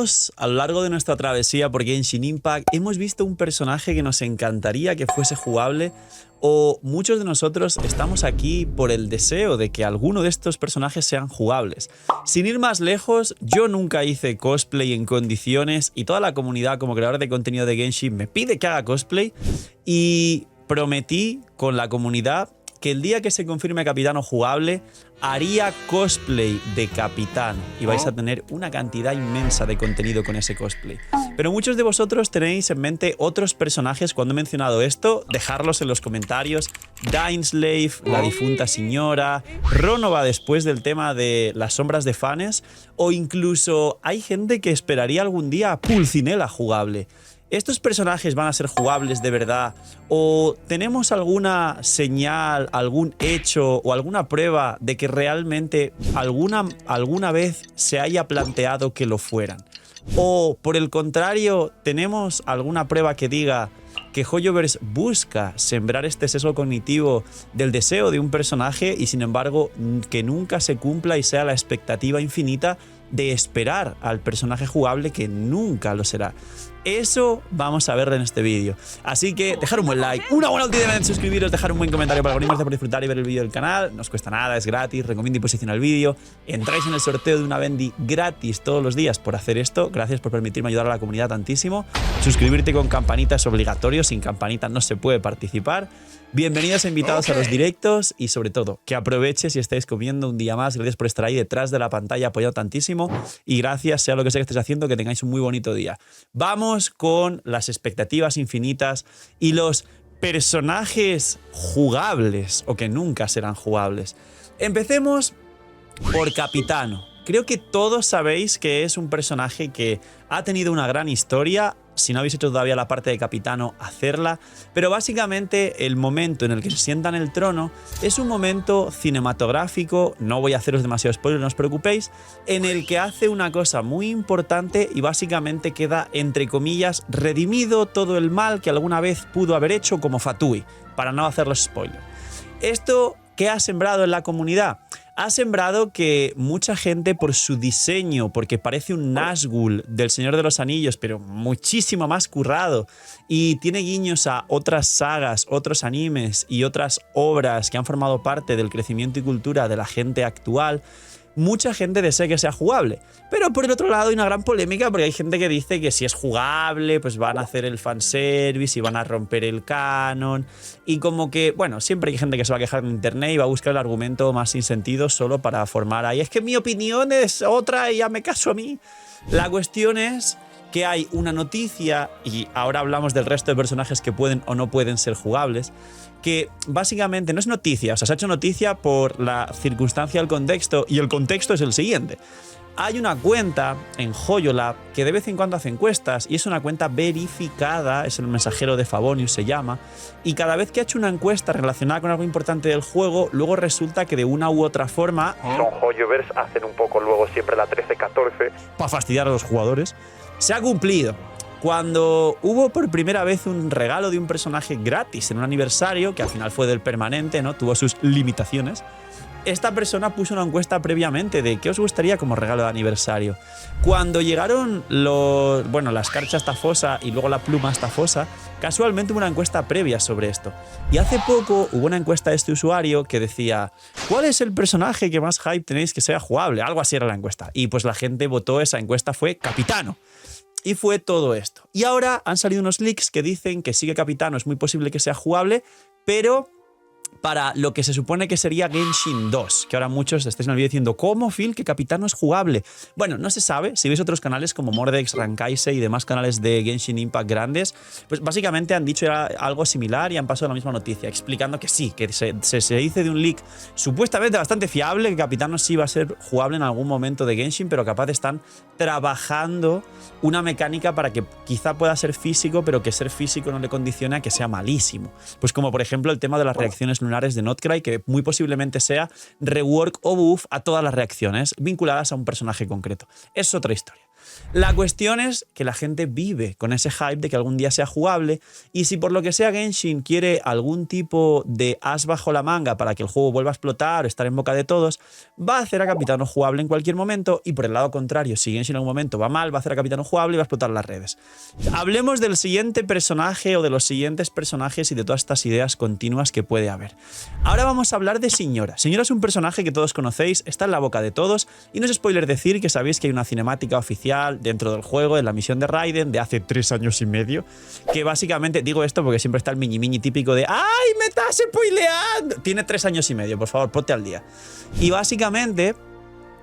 Todos, a lo largo de nuestra travesía por Genshin Impact, hemos visto un personaje que nos encantaría que fuese jugable, o muchos de nosotros estamos aquí por el deseo de que alguno de estos personajes sean jugables. Sin ir más lejos, yo nunca hice cosplay en condiciones y toda la comunidad como creador de contenido de Genshin me pide que haga cosplay y prometí con la comunidad que el día que se confirme Capitano jugable, haría cosplay de Capitano y vais a tener una cantidad inmensa de contenido con ese cosplay. Pero muchos de vosotros tenéis en mente otros personajes cuando he mencionado esto, dejarlos en los comentarios. Dainsleif, la difunta señora, Ronova después del tema de las sombras de Fanes, o incluso hay gente que esperaría algún día a Pulcinella jugable. ¿Estos personajes van a ser jugables de verdad? ¿O tenemos alguna señal, algún hecho o alguna prueba de que realmente alguna vez se haya planteado que lo fueran? ¿O por el contrario, tenemos alguna prueba que diga que Hoyoverse busca sembrar este sesgo cognitivo del deseo de un personaje y sin embargo que nunca se cumpla y sea la expectativa infinita de esperar al personaje jugable que nunca lo será? Eso vamos a verlo en este vídeo. Así que dejar un buen like, una buena utilidad en suscribiros, dejar un buen comentario para animarse por disfrutar y ver el vídeo del canal. No os cuesta nada, es gratis, recomiendo y posiciona el vídeo. Entráis en el sorteo de una Bendy gratis todos los días por hacer esto. Gracias por permitirme ayudar a la comunidad tantísimo. Suscribirte con campanita es obligatorio, sin campanita no se puede participar. Bienvenidos e invitados a los directos y sobre todo que aproveches si estáis comiendo un día más. Gracias por estar ahí detrás de la pantalla apoyado tantísimo y gracias, sea lo que sea que estéis haciendo, que tengáis un muy bonito día. Vamos con las expectativas infinitas y los personajes jugables o que nunca serán jugables. Empecemos por Capitano. Creo que todos sabéis que es un personaje que ha tenido una gran historia. Si no habéis hecho todavía la parte de Capitano, hacerla. Pero básicamente el momento en el que se sienta en el trono es un momento cinematográfico, no voy a haceros demasiado spoiler, no os preocupéis, en el que hace una cosa muy importante y básicamente queda, entre comillas, redimido todo el mal que alguna vez pudo haber hecho como Fatui, para no hacerlos spoiler. ¿Esto qué ha sembrado en la comunidad? Ha sembrado que mucha gente por su diseño, porque parece un Nazgûl del Señor de los Anillos, pero muchísimo más currado, y tiene guiños a otras sagas, otros animes y otras obras que han formado parte del crecimiento y cultura de la gente actual, mucha gente desea que sea jugable. Pero por el otro lado hay una gran polémica porque hay gente que dice que si es jugable pues van a hacer el fanservice y van a romper el canon. Y como que, bueno, siempre hay gente que se va a quejar en internet y va a buscar el argumento más sin sentido solo para formar ahí. Es que mi opinión es otra y ya me caso a mí. La cuestión es que hay una noticia, y ahora hablamos del resto de personajes que pueden o no pueden ser jugables, que básicamente no es noticia, o sea, se ha hecho noticia por la circunstancia del contexto, y el contexto es el siguiente. Hay una cuenta en HoYoLab que de vez en cuando hace encuestas y es una cuenta verificada, es el mensajero de Favonius se llama, y cada vez que ha hecho una encuesta relacionada con algo importante del juego, luego resulta que de una u otra forma son HoYoverse, hacen un poco luego siempre la 13-14 para fastidiar a los jugadores. Se ha cumplido. Cuando hubo por primera vez un regalo de un personaje gratis en un aniversario, que al final fue del permanente, ¿no? Tuvo sus limitaciones. Esta persona puso una encuesta previamente de qué os gustaría como regalo de aniversario. Cuando llegaron la escarcha estafosa y luego la pluma estafosa, casualmente hubo una encuesta previa sobre esto. Y hace poco hubo una encuesta de este usuario que decía ¿cuál es el personaje que más hype tenéis que sea jugable? Algo así era la encuesta. Y pues la gente votó, esa encuesta fue Capitano. Y fue todo esto. Y ahora han salido unos leaks que dicen que sí que Capitano es muy posible que sea jugable, pero para lo que se supone que sería Genshin 2, que ahora muchos estáis en el vídeo diciendo ¿cómo, Phil, que Capitano es jugable? Bueno, no se sabe. Si veis otros canales como Mordex, Rankaise y demás canales de Genshin Impact grandes, pues básicamente han dicho algo similar y han pasado la misma noticia, explicando que sí, que se dice de un leak supuestamente bastante fiable que Capitano sí va a ser jugable en algún momento de Genshin, pero capaz están trabajando una mecánica para que quizá pueda ser físico, pero que ser físico no le condicione a que sea malísimo. Pues como por ejemplo el tema de las reacciones lunares de Notcry, que muy posiblemente sea rework o buff a todas las reacciones vinculadas a un personaje concreto. Es otra historia. La cuestión es que la gente vive con ese hype de que algún día sea jugable, y si por lo que sea Genshin quiere algún tipo de as bajo la manga para que el juego vuelva a explotar o estar en boca de todos, va a hacer a Capitano jugable en cualquier momento, y por el lado contrario, si Genshin en algún momento va mal, va a hacer a Capitano jugable y va a explotar las redes. Hablemos del siguiente personaje o de los siguientes personajes y de todas estas ideas continuas que puede haber. Ahora vamos a hablar de Signora. Signora es un personaje que todos conocéis, está en la boca de todos, y no es spoiler decir que sabéis que hay una cinemática oficial dentro del juego, en la misión de Raiden, de hace 3 años y medio, que básicamente, digo esto porque siempre está el miñi típico de ¡ay, me estás spoileando! Tiene 3 años y medio, por favor, ponte al día. Y básicamente,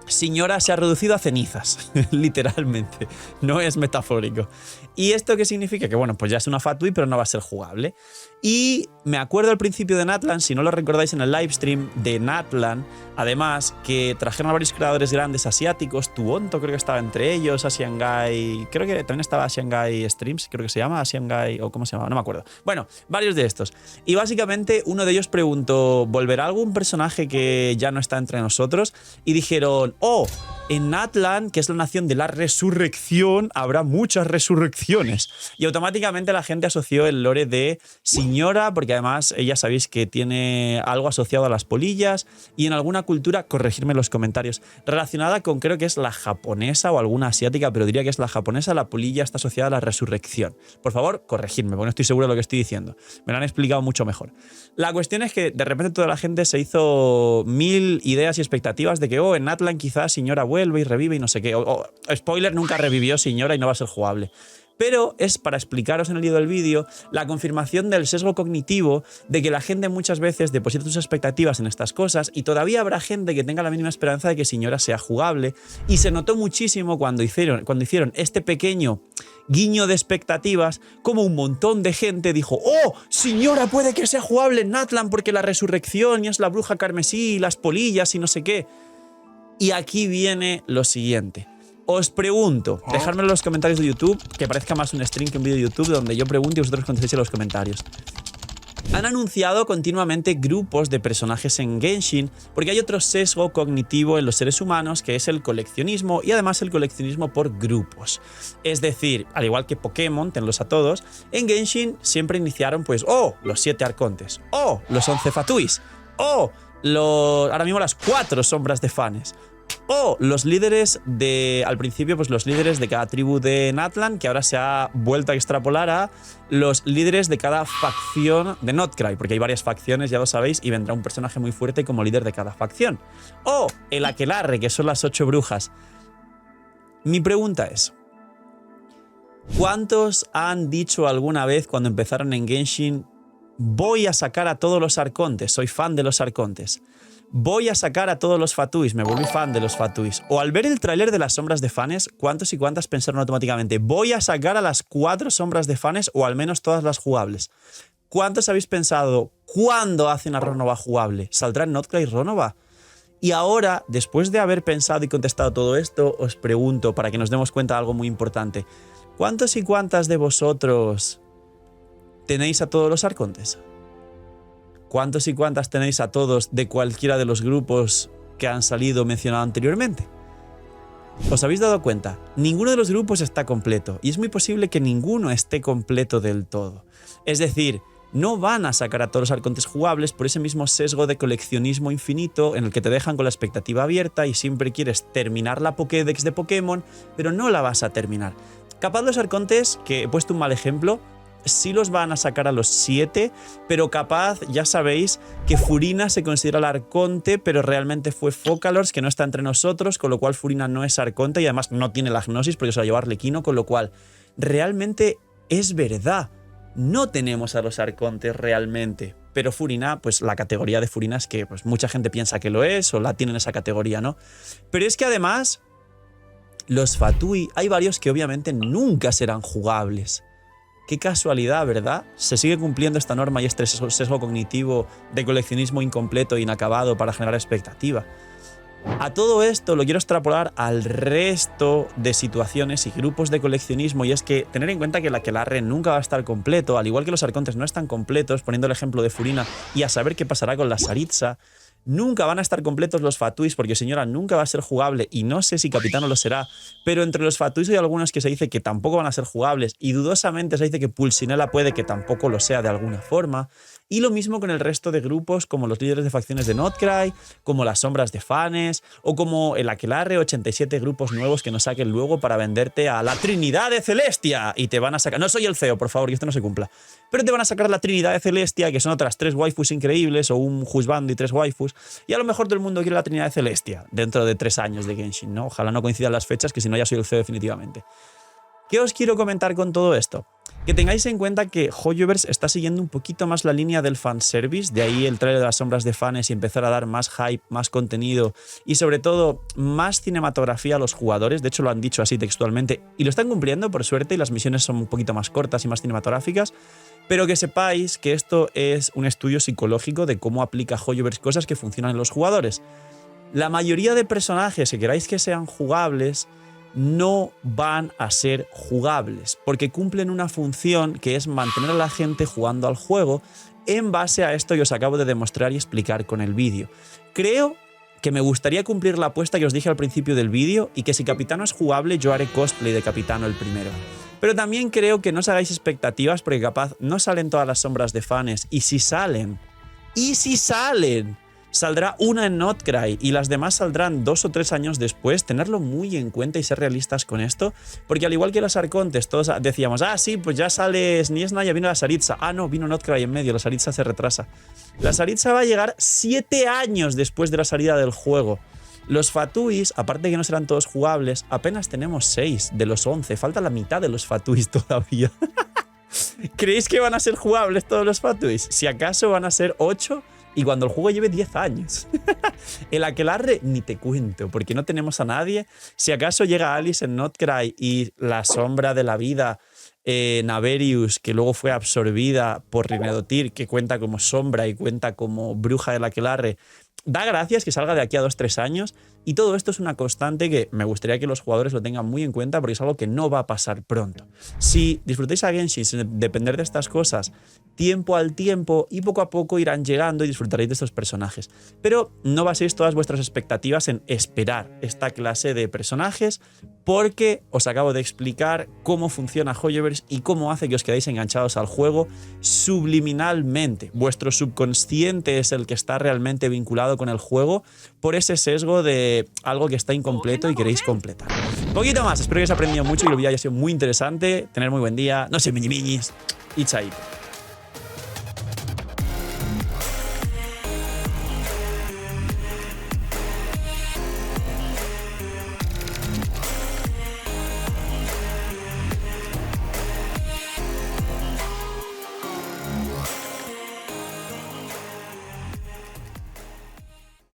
Signora se ha reducido a cenizas, literalmente, no es metafórico. ¿Y esto qué significa? Que bueno, pues ya es una Fatui, pero no va a ser jugable. Y me acuerdo al principio de Natlan, si no lo recordáis en el livestream de Natlan, además que trajeron a varios creadores grandes asiáticos, Tuonto creo que estaba entre ellos, Asian Guy, creo que también estaba Asian Guy Streams, creo que se llama Asian Guy, o cómo se llama, no me acuerdo. Bueno, varios de estos. Y básicamente uno de ellos preguntó, ¿volverá algún personaje que ya no está entre nosotros? Y dijeron, oh, en Natlan, que es la nación de la resurrección, habrá muchas resurrecciones. Y automáticamente la gente asoció el lore de Signora, porque además ella sabéis que tiene algo asociado a las polillas, y en alguna cultura, corregirme en los comentarios, relacionada con, creo que es la japonesa o alguna asiática, pero diría que es la japonesa, la polilla está asociada a la resurrección. Por favor, corregidme, porque no estoy seguro de lo que estoy diciendo. Me lo han explicado mucho mejor. La cuestión es que de repente toda la gente se hizo 1000 ideas y expectativas de que, oh, en Natlan quizás Signora vuelve y revive y no sé qué. Spoiler, nunca revivió Signora y no va a ser jugable. Pero es para explicaros en el hilo del vídeo la confirmación del sesgo cognitivo de que la gente muchas veces deposita sus expectativas en estas cosas, y todavía habrá gente que tenga la mínima esperanza de que Signora sea jugable, y se notó muchísimo cuando hicieron este pequeño guiño de expectativas, como un montón de gente dijo, oh, Signora puede que sea jugable en Natlan porque la resurrección y es la bruja carmesí y las polillas y no sé qué. Y aquí viene lo siguiente. Os pregunto, dejadme en los comentarios de YouTube, que parezca más un stream que un vídeo de YouTube donde yo pregunto y vosotros contestéis en los comentarios. Han anunciado continuamente grupos de personajes en Genshin porque hay otro sesgo cognitivo en los seres humanos, que es el coleccionismo, y además el coleccionismo por grupos. Es decir, al igual que Pokémon, tenlos a todos, en Genshin siempre iniciaron pues, oh, los 7 arcontes, oh, los 11 Fatuis, oh, ahora mismo las 4 sombras de Fanes, o los líderes de, al principio, pues los líderes de cada tribu de Natlan, que ahora se ha vuelto a extrapolar a los líderes de cada facción de Notcry, porque hay varias facciones, ya lo sabéis, y vendrá un personaje muy fuerte como líder de cada facción. O el Aquelarre, que son las 8 brujas. Mi pregunta es, ¿cuántos han dicho alguna vez cuando empezaron en Genshin, voy a sacar a todos los arcontes, soy fan de los arcontes? Voy a sacar a todos los Fatuis, me volví fan de los Fatuis. O al ver el tráiler de las sombras de Fanes, ¿cuántos y cuántas pensaron automáticamente? Voy a sacar a las 4 sombras de Fanes, o al menos todas las jugables. ¿Cuántos habéis pensado, cuándo hacen a Ronova jugable? ¿Saldrá en Notcry Ronova? Y ahora, después de haber pensado y contestado todo esto, os pregunto, para que nos demos cuenta de algo muy importante, ¿cuántos y cuántas de vosotros tenéis a todos los arcontes? ¿Cuántos y cuántas tenéis a todos de cualquiera de los grupos que han salido mencionado anteriormente? ¿Os habéis dado cuenta? Ninguno de los grupos está completo, y es muy posible que ninguno esté completo del todo. Es decir, no van a sacar a todos los arcontes jugables por ese mismo sesgo de coleccionismo infinito en el que te dejan con la expectativa abierta y siempre quieres terminar la Pokédex de Pokémon, pero no la vas a terminar. Capaz los arcontes, que he puesto un mal ejemplo, sí los van a sacar a los 7, pero capaz, ya sabéis, que Furina se considera el arconte, pero realmente fue Focalors, que no está entre nosotros, con lo cual Furina no es arconte y además no tiene la gnosis porque se va a llevar Arlequino, con lo cual realmente es verdad. No tenemos a los arcontes realmente, pero Furina, pues la categoría de Furina es que pues, mucha gente piensa que lo es o la tiene en esa categoría, ¿no? Pero es que además, los Fatui, hay varios que obviamente nunca serán jugables. Qué casualidad, ¿verdad? Se sigue cumpliendo esta norma y este sesgo cognitivo de coleccionismo incompleto e inacabado para generar expectativa. A todo esto lo quiero extrapolar al resto de situaciones y grupos de coleccionismo, y es que tener en cuenta que el Aquelarre nunca va a estar completo, al igual que los arcontes no están completos, poniendo el ejemplo de Furina, y a saber qué pasará con la Saritza. Nunca van a estar completos los Fatuis porque Señora nunca va a ser jugable y no sé si Capitano lo será, pero entre los Fatuis hay algunos que se dice que tampoco van a ser jugables y dudosamente se dice que Pulsinella puede que tampoco lo sea de alguna forma. Y lo mismo con el resto de grupos como los líderes de facciones de Notcry, como las sombras de Fanes o como el Aquelarre, 87 grupos nuevos que nos saquen luego para venderte a la Trinidad de Celestia y te van a sacar... No soy el CEO, por favor, que esto no se cumpla. Pero te van a sacar la Trinidad de Celestia, que son otras 3 waifus increíbles o un husband y 3 waifus. Y a lo mejor todo el mundo quiere la Trinidad de Celestia dentro de 3 años de Genshin, ¿no? Ojalá no coincidan las fechas, que si no ya soy el CEO definitivamente. ¿Qué os quiero comentar con todo esto? Que tengáis en cuenta que Hoyoverse está siguiendo un poquito más la línea del fanservice, de ahí el trailer de las sombras de Fanes y empezar a dar más hype, más contenido y sobre todo más cinematografía a los jugadores. De hecho lo han dicho así textualmente y lo están cumpliendo por suerte y las misiones son un poquito más cortas y más cinematográficas. Pero que sepáis que esto es un estudio psicológico de cómo aplica Hoyoverse cosas que funcionan en los jugadores. La mayoría de personajes que queráis que sean jugables no van a ser jugables, porque cumplen una función que es mantener a la gente jugando al juego en base a esto que os acabo de demostrar y explicar con el vídeo. Creo que me gustaría cumplir la apuesta que os dije al principio del vídeo y que si Capitano es jugable yo haré cosplay de Capitano el primero. Pero también creo que no os hagáis expectativas porque capaz no salen todas las sombras de Fanes y si salen, saldrá una en Notcry y las demás saldrán 2 o 3 años después. Tenerlo muy en cuenta y ser realistas con esto, porque al igual que los Arcontes, todos decíamos, ah, sí, pues ya sale Sniesna, ya vino la Saritza. Ah, no, vino Notcry en medio, la Saritza se retrasa. La Saritza va a llegar 7 años después de la salida del juego. Los Fatuis, aparte de que no serán todos jugables, apenas tenemos 6 de los 11. Falta la mitad de los Fatuis todavía. ¿Creéis que van a ser jugables todos los Fatuis? Si acaso van a ser 8 y cuando el juego lleve 10 años. El Aquelarre ni te cuento, porque no tenemos a nadie. Si acaso llega Alice en Notcry y la sombra de la vida, Naverius, que luego fue absorbida por Rinedotir, que cuenta como sombra y cuenta como bruja del Aquelarre, da gracias que salga de aquí a 2-3 años. Y todo esto es una constante que me gustaría que los jugadores lo tengan muy en cuenta porque es algo que no va a pasar pronto. Si disfrutáis a Genshin sin depender de estas cosas, tiempo al tiempo y poco a poco irán llegando y disfrutaréis de estos personajes. Pero no baséis todas vuestras expectativas en esperar esta clase de personajes porque os acabo de explicar cómo funciona Hoyoverse y cómo hace que os quedéis enganchados al juego subliminalmente. Vuestro subconsciente es el que está realmente vinculado con el juego por ese sesgo de algo que está incompleto y queréis completar. Poquito más, espero que hayáis aprendido mucho y el vídeo haya sido muy interesante. Tener muy buen día, no sé, miñimiñis y chaito.